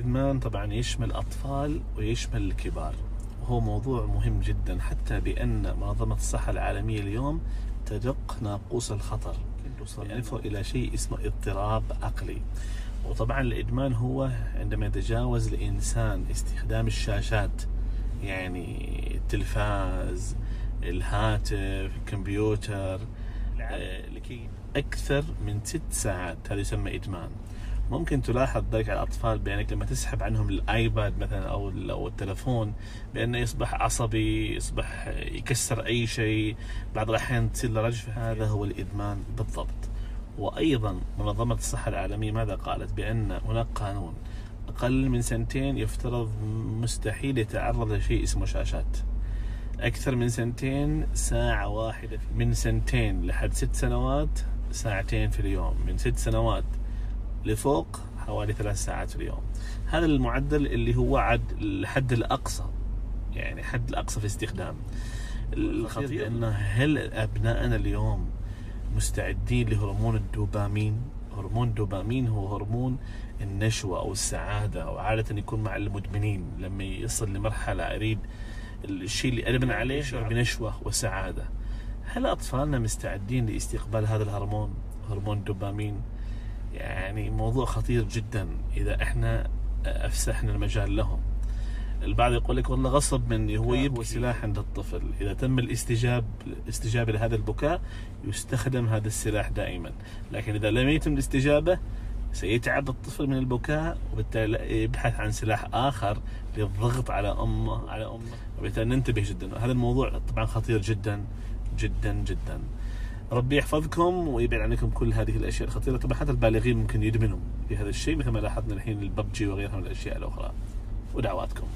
الإدمان طبعا يشمل الأطفال ويشمل الكبار، وهو موضوع مهم جدا، حتى بأن منظمة الصحة العالمية اليوم تدق ناقوس الخطر إلى شيء اسمه اضطراب عقلي. وطبعا الإدمان هو عندما يتجاوز الإنسان استخدام الشاشات، يعني التلفاز، الهاتف، الكمبيوتر، أكثر من 6 ساعات، هذا يسمى إدمان. ممكن تلاحظ ذلك على الأطفال بأنك لما تسحب عنهم الآيباد مثلا أو التلفون بأنه يصبح عصبي، يصبح يكسر أي شيء، بعض الأحيان تصير له رجفة. هذا هو الإدمان بالضبط. وأيضا منظمة الصحة العالمية ماذا قالت؟ بأن هناك قانون أقل من 2 يفترض مستحيل يتعرض لشيء اسمه شاشات. أكثر من 2 ساعة واحدة، من 2 لحد 6 سنوات 2 في اليوم، من 6 سنوات لفوق حوالي 3 ساعات في اليوم. هذا المعدل اللي هو الحد الأقصى، يعني حد الأقصى في استخدام. الخطير أنه هل أبنائنا اليوم مستعدين لهرمون الدوبامين؟ هرمون الدوبامين هو هرمون النشوة أو السعادة، وعادة يكون مع المدمنين لما يصل لمرحلة أريد الشيء اللي أدمن عليه يشعر بنشوة وسعادة. هل أطفالنا مستعدين لاستقبال هذا الهرمون، هرمون الدوبامين؟ يعني موضوع خطير جدا إذا احنا أفسحنا المجال لهم. البعض يقول لك والله غصب مني، هو يبكي سلاح عند الطفل، إذا تم الاستجابة لهذا البكاء يستخدم هذا السلاح دائما، لكن إذا لم يتم الاستجابة سيتعب الطفل من البكاء، وبالتالي يبحث عن سلاح آخر للضغط على أمه وبالتالي ننتبه جدا. هذا الموضوع طبعا خطير جدا جدا جدا. ربي يحفظكم ويبعد عنكم كل هذه الأشياء الخطيرة. طبعا حتى البالغين ممكن يدمنوا بهذا الشيء، مثل ما لاحظنا الحين الببجي وغيرها من الأشياء الأخرى. ودعواتكم.